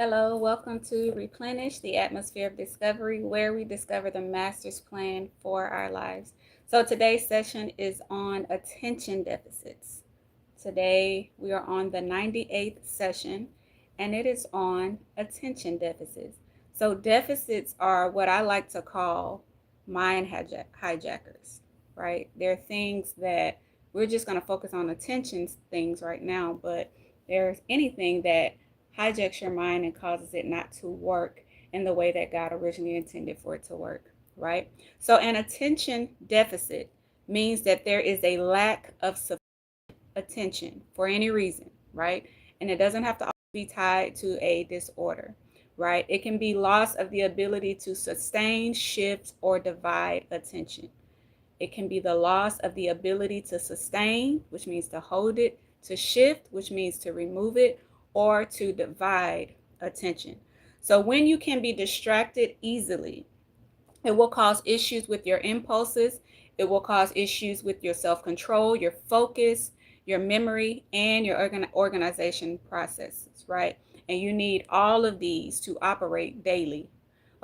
Hello, welcome to Replenish, the atmosphere of discovery, where we discover the master's plan for our lives. So today's session is on attention deficits. Today we are on the 98th session, and it is on attention deficits. So deficits are what I like to call mind hijackers, right? They're things that we're just going to focus on attention things right now, but there's anything that hijacks your mind and causes it not to work in the way that God originally intended for it to work, right? So an attention deficit means that there is a lack of attention for any reason, right? And it doesn't have to be tied to a disorder, right? It can be loss of the ability to sustain, shift, or divide attention. It can be the loss of the ability to sustain, which means to hold it, to shift, which means to remove it, or to divide attention. So when you can be distracted easily, it will cause issues with your impulses. It will cause issues with your self-control, your focus, your memory, and your organization processes, right? And you need all of these to operate daily.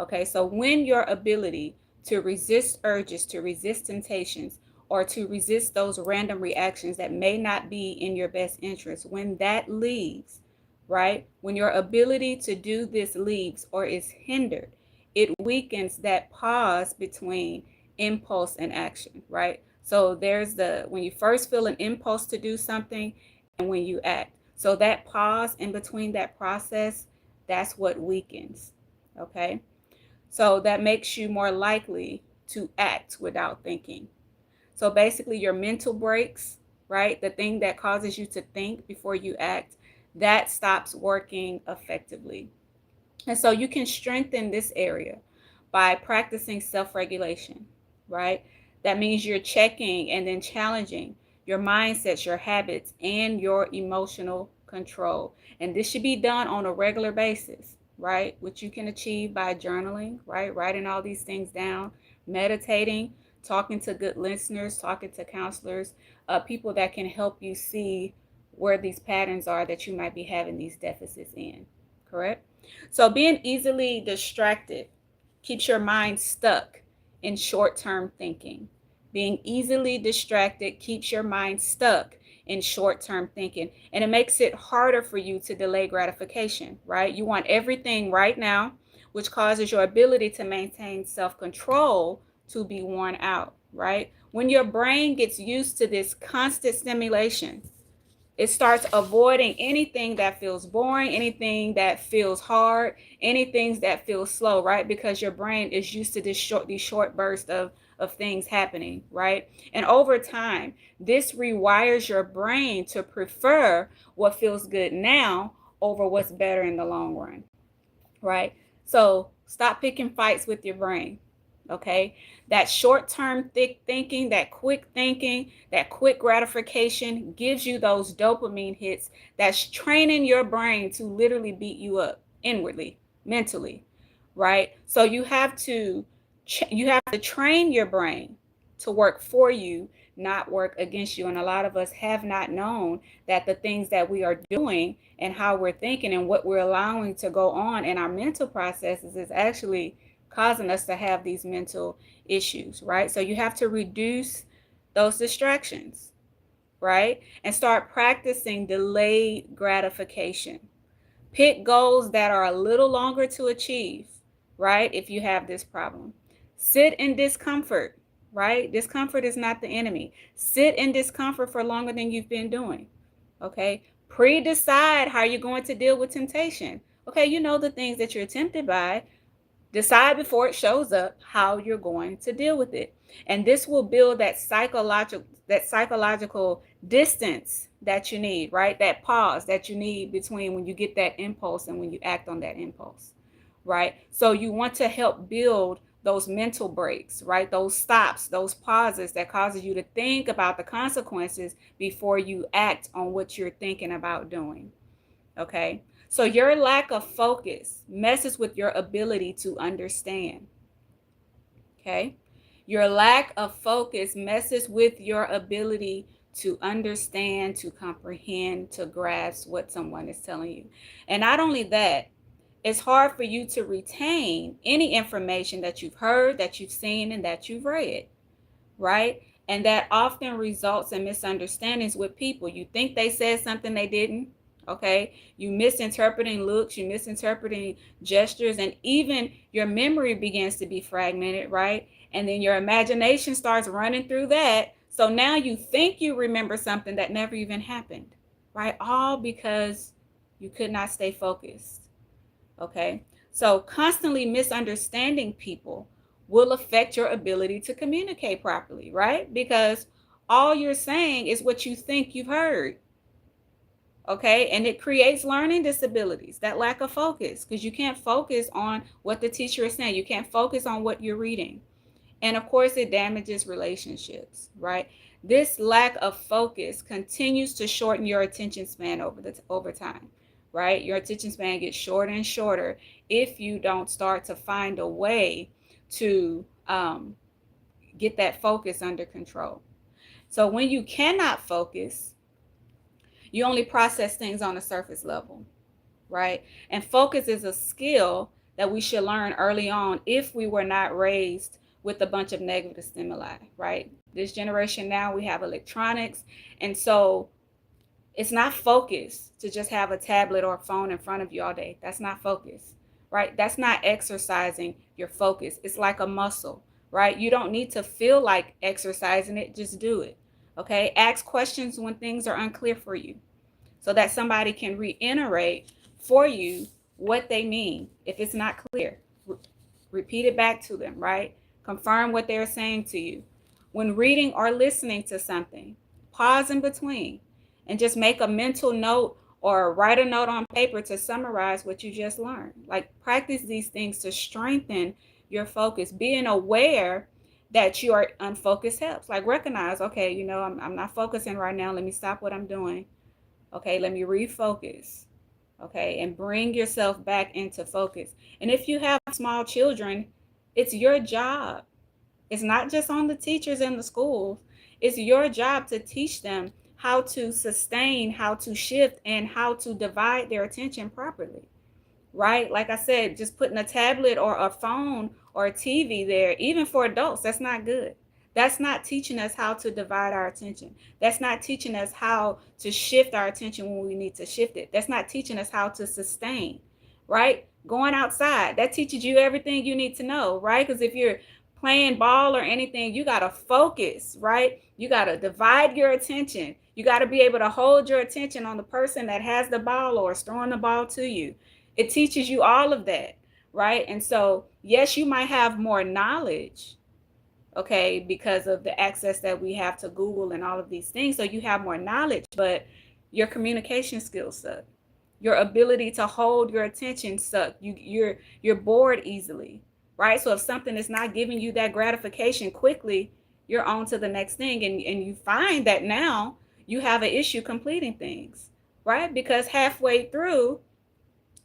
Okay, so when your ability to resist urges, to resist temptations, or to resist those random reactions that may not be in your best interest, when that leaves, right? When your ability to do this leaves or is hindered, it weakens that pause between impulse and action, right? So there's when you first feel an impulse to do something and when you act. So that pause in between that process, that's what weakens, okay? So that makes you more likely to act without thinking. So basically your mental breaks, right? The thing that causes you to think before you act, that stops working effectively. And so you can strengthen this area by practicing self-regulation, right? That means you're checking and then challenging your mindsets, your habits, and your emotional control. And this should be done on a regular basis, right? Which you can achieve by journaling, right? Writing all these things down, meditating, talking to good listeners, talking to counselors, people that can help you see where these patterns are that you might be having these deficits in, correct? So being easily distracted keeps your mind stuck in short-term thinking. Being easily distracted keeps your mind stuck in short-term thinking, and it makes it harder for you to delay gratification, right? You want everything right now, which causes your ability to maintain self-control to be worn out, right? When your brain gets used to this constant stimulation, it starts avoiding anything that feels boring, anything that feels hard, anything that feels slow, right? Because your brain is used to these short bursts of things happening, right? And over time, this rewires your brain to prefer what feels good now over what's better in the long run, right? So stop picking fights with your brain. Okay, that short-term thinking, that quick gratification gives you those dopamine hits that's training your brain to literally beat you up inwardly, mentally, right? So you have to train your brain to work for you, not work against you. And a lot of us have not known that the things that we are doing and how we're thinking and what we're allowing to go on in our mental processes is actually causing us to have these mental issues, right? So you have to reduce those distractions, right? And start practicing delayed gratification. Pick goals that are a little longer to achieve, right? If you have this problem, sit in discomfort, right? Discomfort is not the enemy. Sit in discomfort for longer than you've been doing, okay? Pre-decide how you're going to deal with temptation. Okay, you know the things that you're tempted by. Decide before it shows up how you're going to deal with it. And this will build that psychological distance that you need, right? That pause that you need between when you get that impulse and when you act on that impulse, right? So you want to help build those mental breaks, right? Those stops, those pauses that causes you to think about the consequences before you act on what you're thinking about doing. Okay. So your lack of focus messes with your ability to understand. Okay. Your lack of focus messes with your ability to understand, to comprehend, to grasp what someone is telling you. And not only that, it's hard for you to retain any information that you've heard, that you've seen, and that you've read, right? And that often results in misunderstandings with people. You think they said something they didn't, okay? You misinterpreting looks, you misinterpreting gestures, and even your memory begins to be fragmented, right? And then your imagination starts running through that. So now you think you remember something that never even happened, right? All because you could not stay focused, okay? So constantly misunderstanding people will affect your ability to communicate properly, right? Because all you're saying is what you think you've heard, okay? And it creates learning disabilities, that lack of focus, because you can't focus on what the teacher is saying. You can't focus on what you're reading. And of course, it damages relationships, right? This lack of focus continues to shorten your attention span over time, right? Your attention span gets shorter and shorter if you don't start to find a way to get that focus under control. So when you cannot focus, you only process things on a surface level, right? And focus is a skill that we should learn early on if we were not raised with a bunch of negative stimuli, right? This generation now, we have electronics. And so it's not focus to just have a tablet or a phone in front of you all day. That's not focus, right? That's not exercising your focus. It's like a muscle, right? You don't need to feel like exercising it, just do it, okay? Ask questions when things are unclear for you so that somebody can reiterate for you what they mean. If it's not clear, repeat it back to them, right? Confirm what they're saying to you. When reading or listening to something, pause in between and just make a mental note or write a note on paper to summarize what you just learned. Like, practice these things to strengthen your focus. Being aware that you are unfocused helps. Like, recognize, okay, I'm not focusing right now. Let me stop what I'm doing. Okay, let me refocus. Okay, and bring yourself back into focus. And if you have small children, it's your job. It's not just on the teachers in the schools. It's your job to teach them how to sustain, how to shift, and how to divide their attention properly, right? Like I said, just putting a tablet or a phone or a TV there, even for adults, that's not good. That's not teaching us how to divide our attention. That's not teaching us how to shift our attention when we need to shift it. That's not teaching us how to sustain, right? Going outside, that teaches you everything you need to know, right? Because if you're playing ball or anything, you got to focus, right? You got to divide your attention. You got to be able to hold your attention on the person that has the ball or is throwing the ball to you. It teaches you all of that, right? And so, yes, you might have more knowledge, okay, because of the access that we have to Google and all of these things. So you have more knowledge, but your communication skills suck. Your ability to hold your attention suck. You're bored easily, right? So if something is not giving you that gratification quickly, you're on to the next thing. And you find that now you have an issue completing things, right? Because halfway through,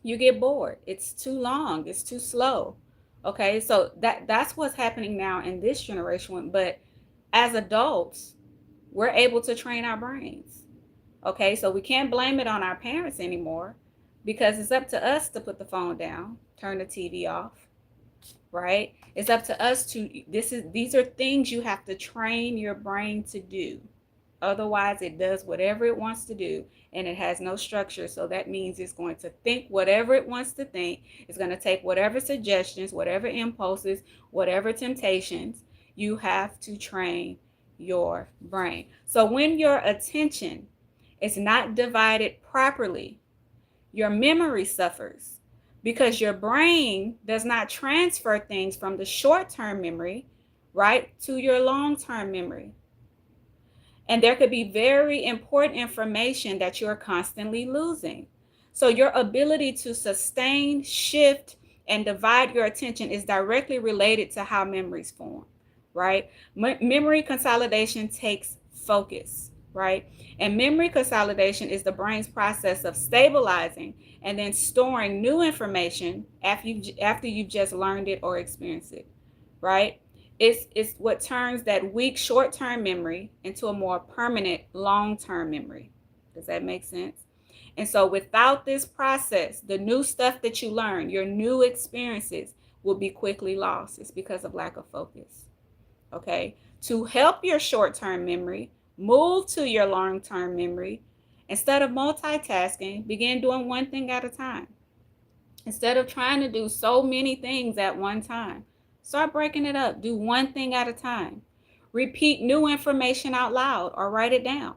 you get bored. It's too long. It's too slow. Okay, so that's what's happening now in this generation. But as adults, we're able to train our brains. Okay, so we can't blame it on our parents anymore because it's up to us to put the phone down, turn the TV off, right? It's up to us to, these are things you have to train your brain to do. Otherwise, it does whatever it wants to do and it has no structure. So that means it's going to think whatever it wants to think. It's going to take whatever suggestions, whatever impulses, whatever temptations. You have to train your brain. So when your attention is not divided properly, your memory suffers because your brain does not transfer things from the short-term memory, right, to your long-term memory. And there could be very important information that you're constantly losing. So your ability to sustain, shift, and divide your attention is directly related to how memories form, right? Memory consolidation takes focus, right? And memory consolidation is the brain's process of stabilizing and then storing new information after you've just learned it or experienced it, right? It's what turns that weak short-term memory into a more permanent long-term memory. Does that make sense? And so without this process, the new stuff that you learn, your new experiences will be quickly lost. It's because of lack of focus. Okay? To help your short-term memory, move to your long-term memory. Instead of multitasking, begin doing one thing at a time. Instead of trying to do so many things at one time, start breaking it up. Do one thing at a time. Repeat new information out loud or write it down,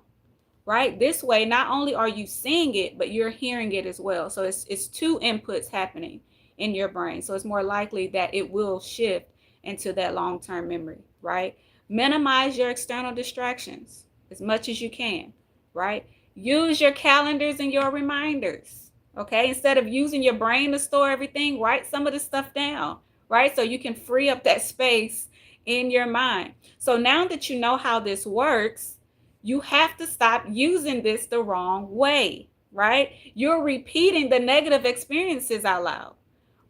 right? This way, not only are you seeing it, but you're hearing it as well. So it's two inputs happening in your brain. So it's more likely that it will shift into that long-term memory, right? Minimize your external distractions as much as you can, right? Use your calendars and your reminders, okay? Instead of using your brain to store everything, write some of the stuff down, right? So you can free up that space in your mind. So now that you know how this works, you have to stop using this the wrong way, right? You're repeating the negative experiences out loud,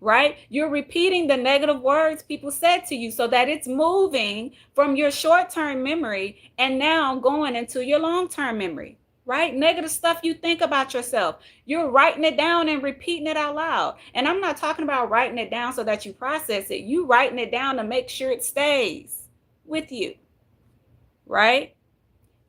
right? You're repeating the negative words people said to you so that it's moving from your short-term memory and now going into your long-term memory, right? Negative stuff you think about yourself, you're writing it down and repeating it out loud. And I'm not talking about writing it down so that you process it. You writing it down to make sure it stays with you, right?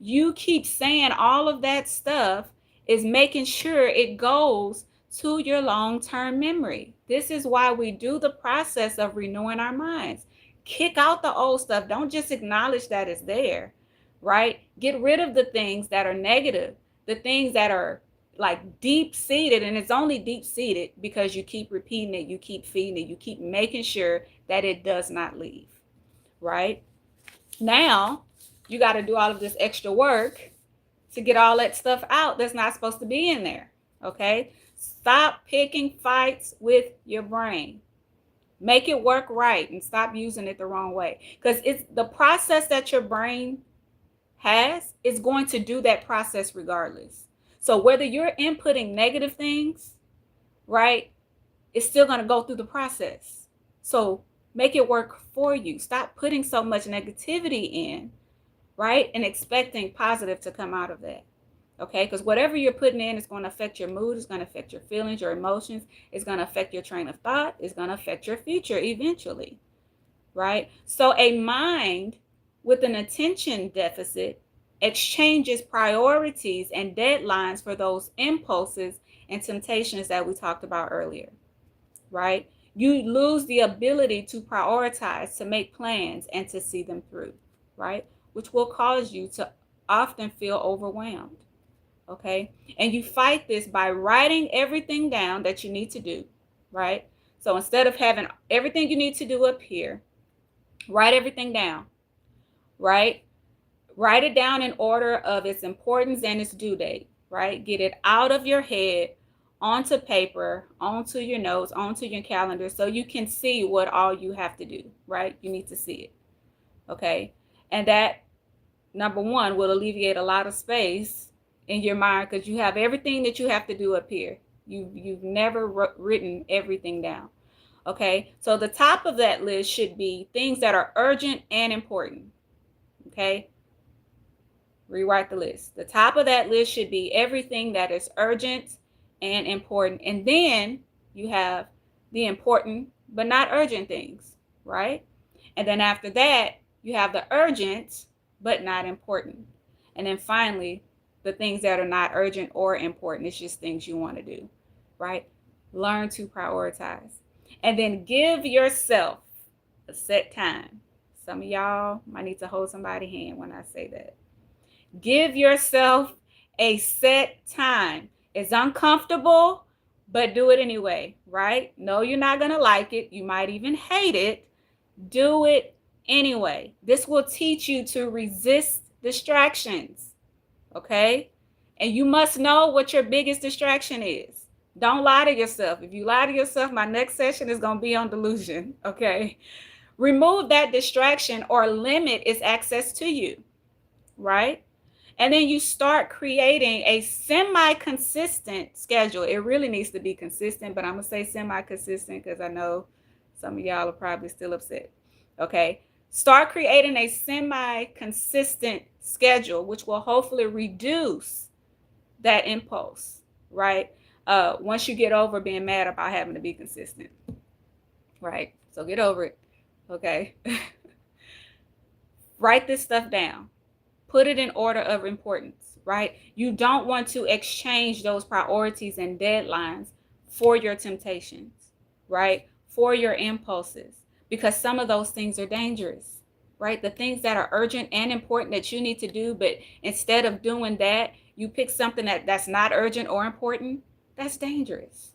You keep saying all of that stuff is making sure it goes to your long-term memory. This is why we do the process of renewing our minds. Kick out the old stuff. Don't just acknowledge that it's there, right? Get rid of the things that are negative, the things that are like deep-seated, and it's only deep-seated because you keep repeating it, you keep feeding it, you keep making sure that it does not leave, right? Now, you got to do all of this extra work to get all that stuff out that's not supposed to be in there, okay? Stop picking fights with your brain. Make it work right and stop using it the wrong way, because it's the process that your brain has is going to do that process regardless. So whether you're inputting negative things, right, it's still going to go through the process. So make it work for you. Stop putting so much negativity in, right, and expecting positive to come out of that. Okay, because whatever you're putting in is going to affect your mood, it's going to affect your feelings, your emotions, it's going to affect your train of thought, it's going to affect your future eventually, right? So a mind with an attention deficit exchanges priorities and deadlines for those impulses and temptations that we talked about earlier, right? You lose the ability to prioritize, to make plans, and to see them through, right? Which will cause you to often feel overwhelmed, okay? And you fight this by writing everything down that you need to do, right? So instead of having everything you need to do up here, write everything down, right? Write it down in order of its importance and its due date, right? Get it out of your head onto paper, onto your notes, onto your calendar, so you can see what all you have to do, right? You need to see it, okay? And that, number one, will alleviate a lot of space in your mind because you have everything that you have to do up here. You've never written everything down, okay? So the top of that list should be things that are urgent and important, okay? Rewrite the list. The top of that list should be everything that is urgent and important. And then you have the important but not urgent things, right? And then after that, you have the urgent but not important. And then finally, the things that are not urgent or important. It's just things you want to do, right? Learn to prioritize. And then give yourself a set time. Some of y'all might need to hold somebody's hand when I say that. Give yourself a set time. It's uncomfortable, but do it anyway, right? No, you're not going to like it. You might even hate it. Do it anyway. This will teach you to resist distractions, okay? And you must know what your biggest distraction is. Don't lie to yourself. If you lie to yourself, my next session is going to be on delusion, okay? Remove that distraction or limit its access to you, right? And then you start creating a semi-consistent schedule. It really needs to be consistent, but I'm going to say semi-consistent because I know some of y'all are probably still upset. Okay. Start creating a semi-consistent schedule, which will hopefully reduce that impulse, right? Once you get over being mad about having to be consistent, right? So get over it, okay? Write this stuff down. Put it in order of importance, right? You don't want to exchange those priorities and deadlines for your temptations, right? For your impulses, because some of those things are dangerous, right? The things that are urgent and important that you need to do, but instead of doing that, you pick something that's not urgent or important, that's dangerous,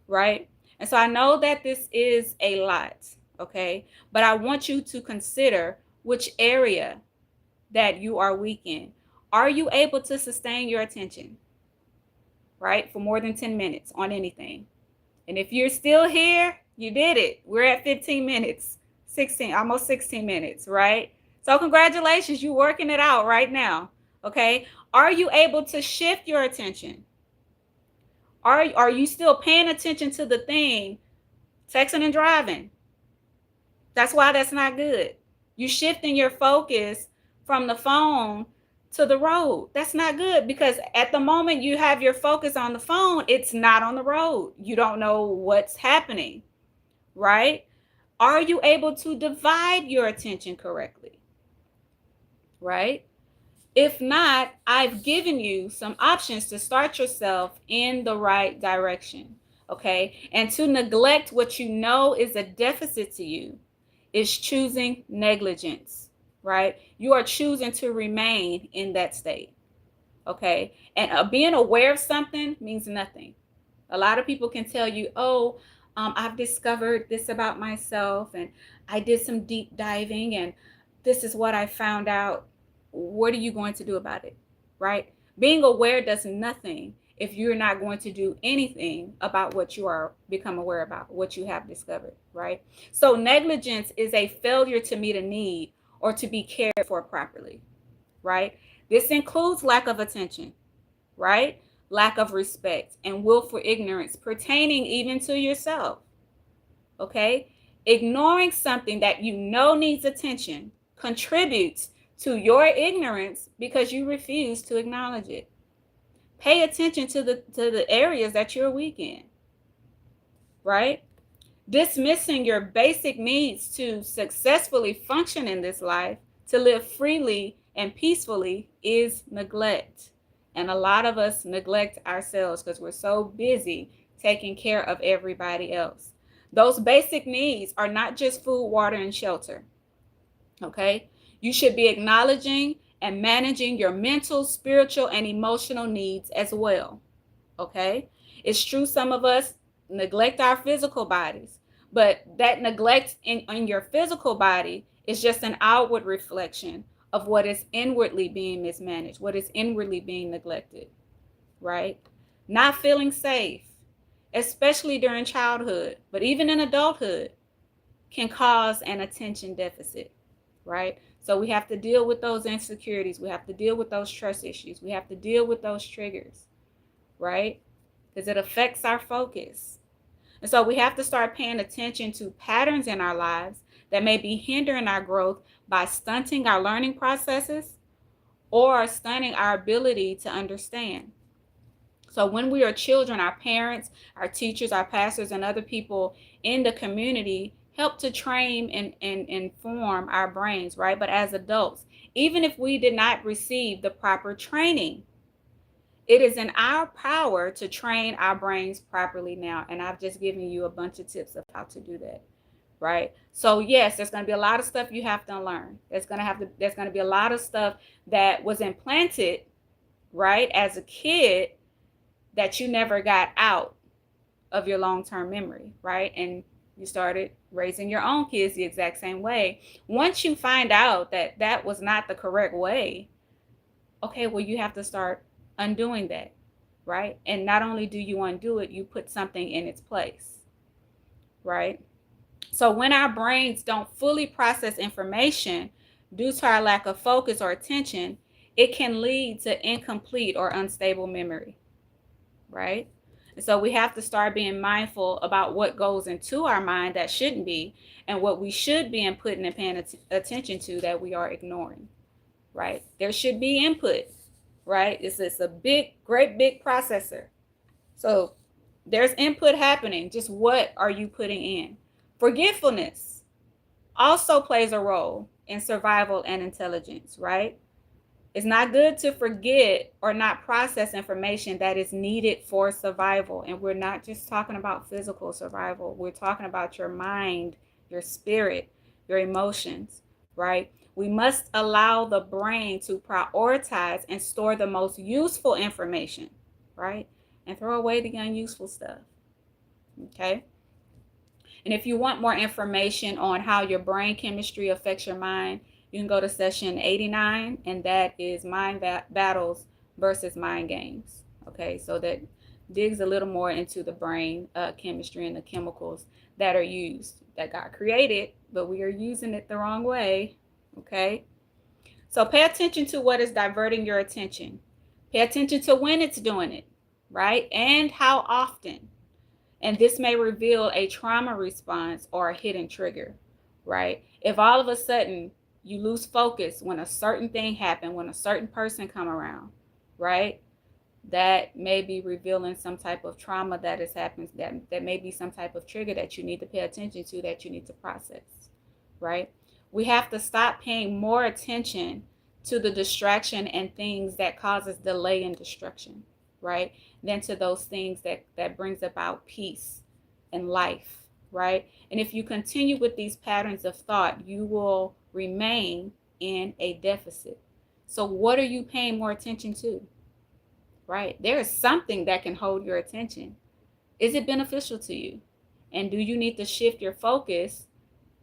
right? And so I know that this is a lot, okay? But I want you to consider which area that you are weak in. Are you able to sustain your attention, right, for more than 10 minutes on anything? And if you're still here, you did it. We're at 15 minutes, 16, almost 16 minutes, right? So congratulations, you're working it out right now, okay? Are you able to shift your attention? Are you still paying attention to the thing, texting and driving? That's why that's not good. You're shifting your focus from the phone to the road. That's not good, because at the moment you have your focus on the phone, it's not on the road. You don't know what's happening, right? Are you able to divide your attention correctly, right? If not, I've given you some options to start yourself in the right direction, okay? And to neglect what you know is a deficit to you is choosing negligence, right? You are choosing to remain in that state, okay? And being aware of something means nothing. A lot of people can tell you, oh, I've discovered this about myself, and I did some deep diving, and this is what I found out. What are you going to do about it, right? Being aware does nothing if you're not going to do anything about what you are become aware about, what you have discovered, right? So negligence is a failure to meet a need or to be cared for properly, right? This includes lack of attention, right? Lack of respect and willful ignorance pertaining even to yourself, okay? Ignoring something that you know needs attention contributes to your ignorance because you refuse to acknowledge it. Pay attention to the areas that you're weak in, right? Dismissing your basic needs to successfully function in this life, to live freely and peacefully, is neglect. And a lot of us neglect ourselves because we're so busy taking care of everybody else. Those basic needs are not just food, water, and shelter, okay? You should be acknowledging and managing your mental, spiritual, and emotional needs as well, okay? It's true some of us neglect our physical bodies, but that neglect in your physical body is just an outward reflection of what is inwardly being mismanaged, what is inwardly being neglected, right? Not feeling safe, especially during childhood, but even in adulthood, can cause an attention deficit, right? So we have to deal with those insecurities. We have to deal with those trust issues. We have to deal with those triggers, right? Because it affects our focus. And so we have to start paying attention to patterns in our lives that may be hindering our growth by stunting our learning processes or stunting our ability to understand. So when we are children, our parents, our teachers, our pastors, and other people in the community help to train and inform our brains, right? But as adults, even if we did not receive the proper training, it is in our power to train our brains properly now. And I've just given you a bunch of tips of how to do that, right? So yes, there's going to be a lot of stuff you have to learn. There's going to be a lot of stuff that was implanted, right, as a kid that you never got out of your long-term memory, right? And you started raising your own kids the exact same way. Once you find out that that was not the correct way, okay, well, you have to start undoing that, right? And not only do you undo it, you put something in its place, right? So when our brains don't fully process information due to our lack of focus or attention, it can lead to incomplete or unstable memory, right? And so we have to start being mindful about what goes into our mind that shouldn't be, and what we should be inputting and paying attention to that we are ignoring, right? There should be input, right? It's a big, great big processor, So there's input happening. Just what are you putting in? Forgetfulness also plays a role in survival and intelligence, right? It's not good to forget or not process information that is needed for survival. And we're not just talking about physical survival, we're talking about your mind, your spirit, your emotions, right? We must allow the brain to prioritize and store the most useful information, right? And throw away the unuseful stuff, okay? And if you want more information on how your brain chemistry affects your mind, you can go to session 89, and that is mind battles versus mind games. Okay, so that digs a little more into the brain chemistry and the chemicals that are used, that got created, but we are using it the wrong way. Okay, so pay attention to what is diverting your attention. Pay attention to when it's doing it, right? And how often. And this may reveal a trauma response or a hidden trigger, right? If all of a sudden you lose focus when a certain thing happened, when a certain person come around, right? That may be revealing some type of trauma that has happened, that may be some type of trigger that you need to pay attention to, that you need to process, right? We have to stop paying more attention to the distraction and things that causes delay and destruction, right? Than to those things that brings about peace and life, right? And if you continue with these patterns of thought, you will remain in a deficit. So what are you paying more attention to? Right? There is something that can hold your attention. Is it beneficial to you? And do you need to shift your focus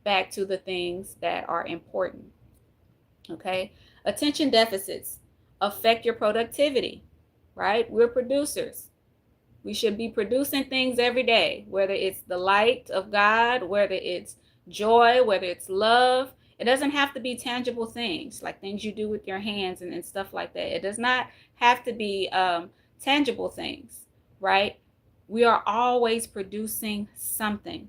back to the things that are important? Okay? Attention deficits affect your productivity, right? We're producers. We should be producing things every day, whether it's the light of God, whether it's joy, whether it's love. It doesn't have to be tangible things, like things you do with your hands and stuff like that. It does not have to be tangible things, right? We are always producing something.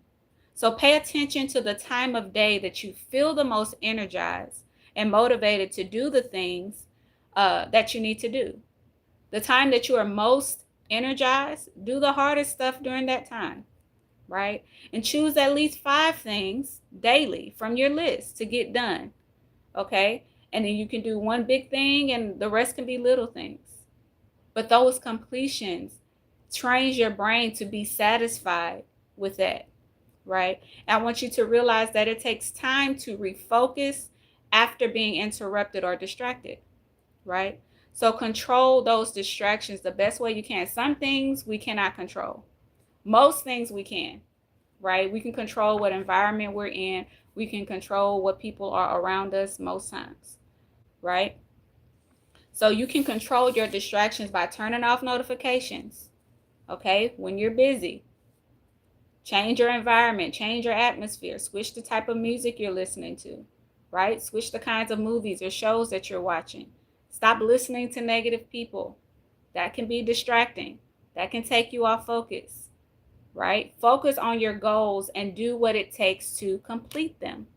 So pay attention to the time of day that you feel the most energized and motivated to do the things that you need to do. The time that you are most energized, do the hardest stuff during that time, right? And choose at least 5 things daily from your list to get done, okay? And then you can do one big thing and the rest can be little things. But those completions trains your brain to be satisfied with that, right? And I want you to realize that it takes time to refocus after being interrupted or distracted, right? So control those distractions the best way you can. Some things we cannot control. Most things we can, right? We can control what environment we're in. We can control what people are around us most times, right? So you can control your distractions by turning off notifications, okay? When you're busy, change your environment, change your atmosphere, switch the type of music you're listening to, right? Switch the kinds of movies or shows that you're watching. Stop listening to negative people. That can be distracting. That can take you off focus, right? Focus on your goals and do what it takes to complete them,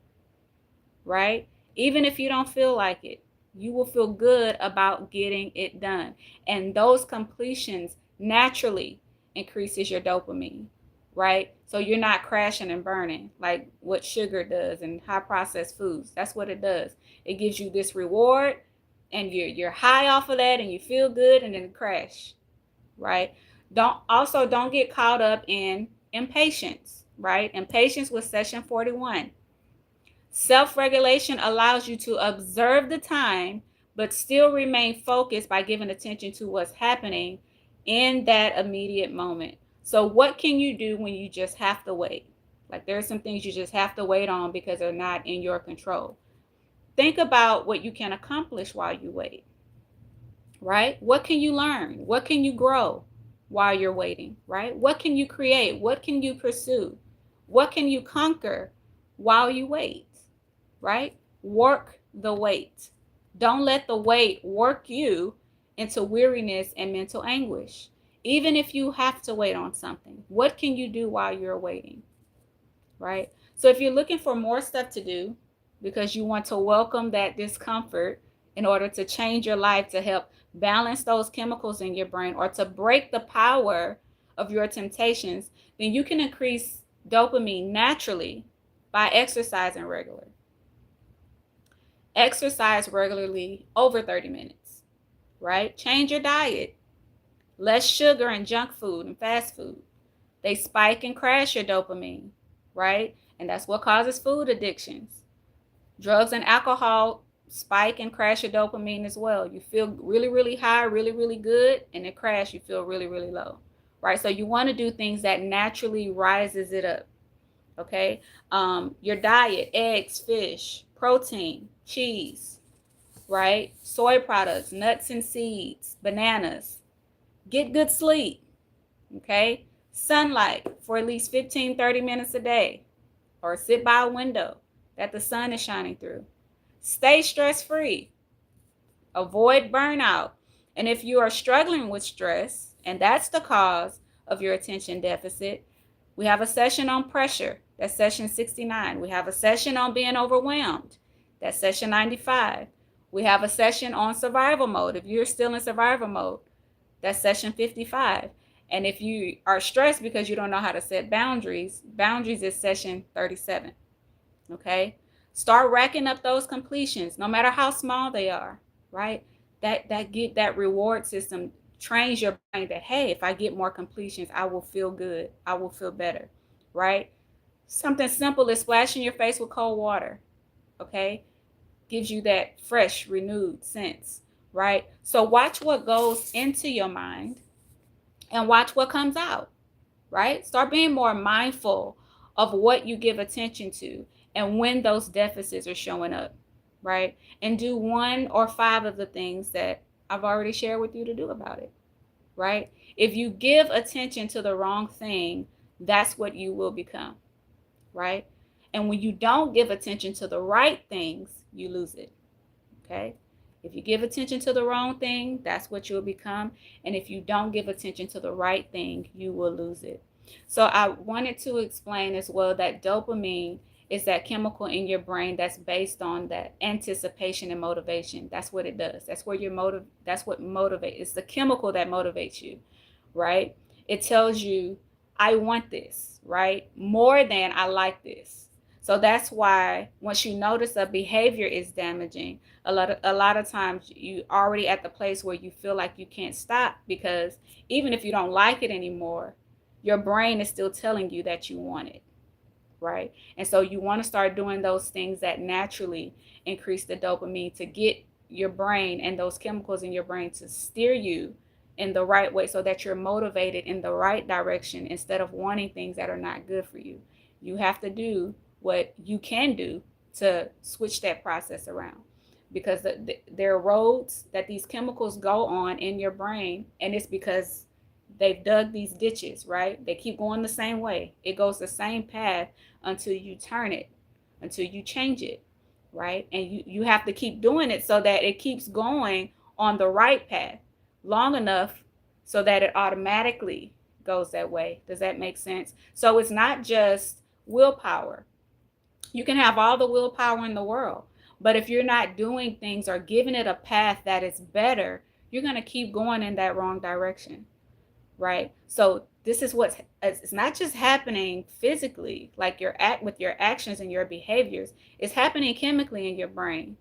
right? Even if you don't feel like it, you will feel good about getting it done. And those completions naturally increases your dopamine, right? So you're not crashing and burning like what sugar does and high processed foods. That's what it does. It gives you this reward and you're high off of that and you feel good and then crash, right? Don't get caught up in impatience, right? Impatience was session 41. Self-regulation allows you to observe the time but still remain focused by giving attention to what's happening in that immediate moment. So what can you do when you just have to wait? Like there are some things you just have to wait on because they're not in your control. Think about what you can accomplish while you wait, right? What can you learn? What can you grow while you're waiting, right? What can you create? What can you pursue? What can you conquer while you wait, right? Work the wait. Don't let the wait work you into weariness and mental anguish. Even if you have to wait on something, what can you do while you're waiting, right? So if you're looking for more stuff to do because you want to welcome that discomfort in order to change your life to help balance those chemicals in your brain or to break the power of your temptations, then you can increase dopamine naturally by exercising regularly. Exercise regularly over 30 minutes, right? Change your diet. Less sugar and junk food and fast food. They spike and crash your dopamine, right? And that's what causes food addictions. Drugs and alcohol spike and crash your dopamine as well. You feel really, really high, really, really good, and it crash, you feel really, really low, right? So you want to do things that naturally rises it up, okay? Your diet, eggs, fish, protein, cheese, right? Soy products, nuts and seeds, bananas. Get good sleep, okay? Sunlight for at least 15-30 minutes a day, or sit by a window that the sun is shining through. Stay stress-free. Avoid burnout. And if you are struggling with stress, and that's the cause of your attention deficit, we have a session on pressure. That's session 69. We have a session on being overwhelmed. That's session 95. We have a session on survival mode. If you're still in survival mode, that's session 55. And if you are stressed because you don't know how to set boundaries, boundaries is session 37. Okay? Start racking up those completions, no matter how small they are, right? That reward system trains your brain that, hey, if I get more completions, I will feel good. I will feel better, right? Something simple is splashing your face with cold water, okay? Gives you that fresh, renewed sense, right? So watch what goes into your mind and watch what comes out, right? Start being more mindful of what you give attention to and when those deficits are showing up, right? And do 1 or 5 of the things that I've already shared with you to do about it, right? If you give attention to the wrong thing, that's what you will become, right? And when you don't give attention to the right things, you lose it, okay? If you give attention to the wrong thing, that's what you'll become. And if you don't give attention to the right thing, you will lose it. So I wanted to explain as well that dopamine is that chemical in your brain that's based on that anticipation and motivation. That's what it does. That's where that's what motivates. It's the chemical that motivates you, right? It tells you, I want this, right? More than I like this. So that's why once you notice a behavior is damaging, a lot of times you already at the place where you feel like you can't stop, because even if you don't like it anymore, your brain is still telling you that you want it, right? And so you want to start doing those things that naturally increase the dopamine to get your brain and those chemicals in your brain to steer you in the right way so that you're motivated in the right direction instead of wanting things that are not good for you. You have to do what you can do to switch that process around, because there are roads that these chemicals go on in your brain, and it's because they've dug these ditches, right? They keep going the same way. It goes the same path until you turn it, until you change it, right? And you have to keep doing it so that it keeps going on the right path long enough so that it automatically goes that way. Does that make sense? So it's not just willpower. You can have all the willpower in the world, but if you're not doing things or giving it a path that is better, you're going to keep going in that wrong direction, right? So this is it's not just happening physically, like with your actions and your behaviors. It's happening chemically in your brain,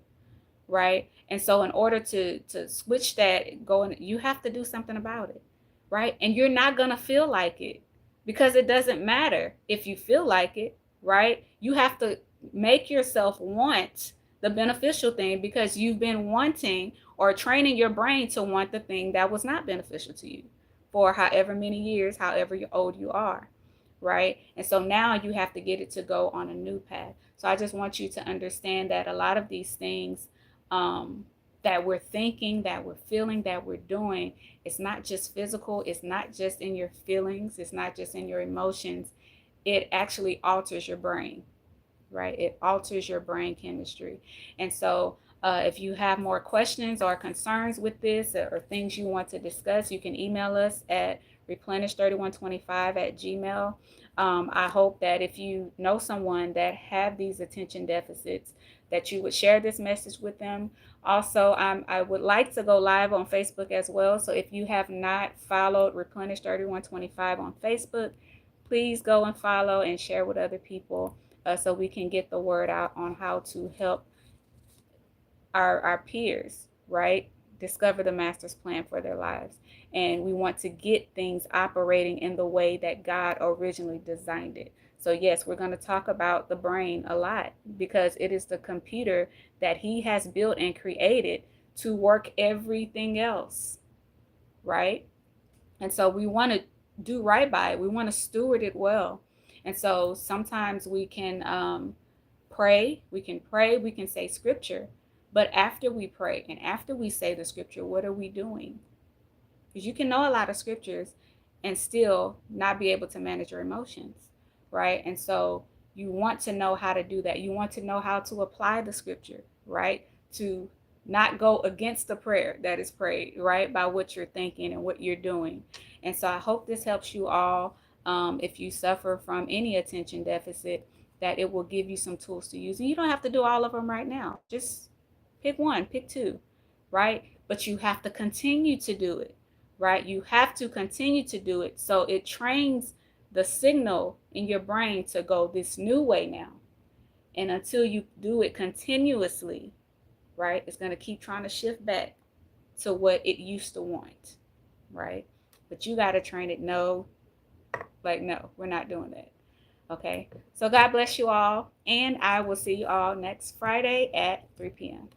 right? And so in order to switch that going, you have to do something about it, right? And you're not going to feel like it, because it doesn't matter if you feel like it, right? You have to make yourself want the beneficial thing, because you've been wanting or training your brain to want the thing that was not beneficial to you for however many years, however old you are, right? And so now you have to get it to go on a new path. So I just want you to understand that a lot of these things that we're thinking, that we're feeling, that we're doing, it's not just physical, it's not just in your feelings, it's not just in your emotions. It actually alters your brain, right? It alters your brain chemistry. And so if you have more questions or concerns with this, or things you want to discuss, you can email us at replenish3125@gmail.com. I hope that if you know someone that have these attention deficits, that you would share this message with them. Also, I would like to go live on Facebook as well. So if you have not followed Replenish 3125 on Facebook, please go and follow and share with other people, so we can get the word out on how to help our peers, right? Discover the master's plan for their lives. And we want to get things operating in the way that God originally designed it. So, yes, we're going to talk about the brain a lot because it is the computer that He has built and created to work everything else, right? And so we want to do right by it. We want to steward it well. And so sometimes we can pray, we can say scripture, but after we pray and after we say the scripture, what are we doing? Because you can know a lot of scriptures and still not be able to manage your emotions, right? And so you want to know how to do that. You want to know how to apply the scripture, right? To not go against the prayer that is prayed, right? By what you're thinking and what you're doing. And so I hope this helps you all. If you suffer from any attention deficit, that it will give you some tools to use. And you don't have to do all of them right now. Just pick one, pick two, right? But you have to continue to do it, right? You have to continue to do it so it trains the signal in your brain to go this new way now. And until you do it continuously, right, it's going to keep trying to shift back to what it used to want, right? But you got to train it. No, we're not doing that. Okay. So God bless you all. And I will see you all next Friday at 3 p.m.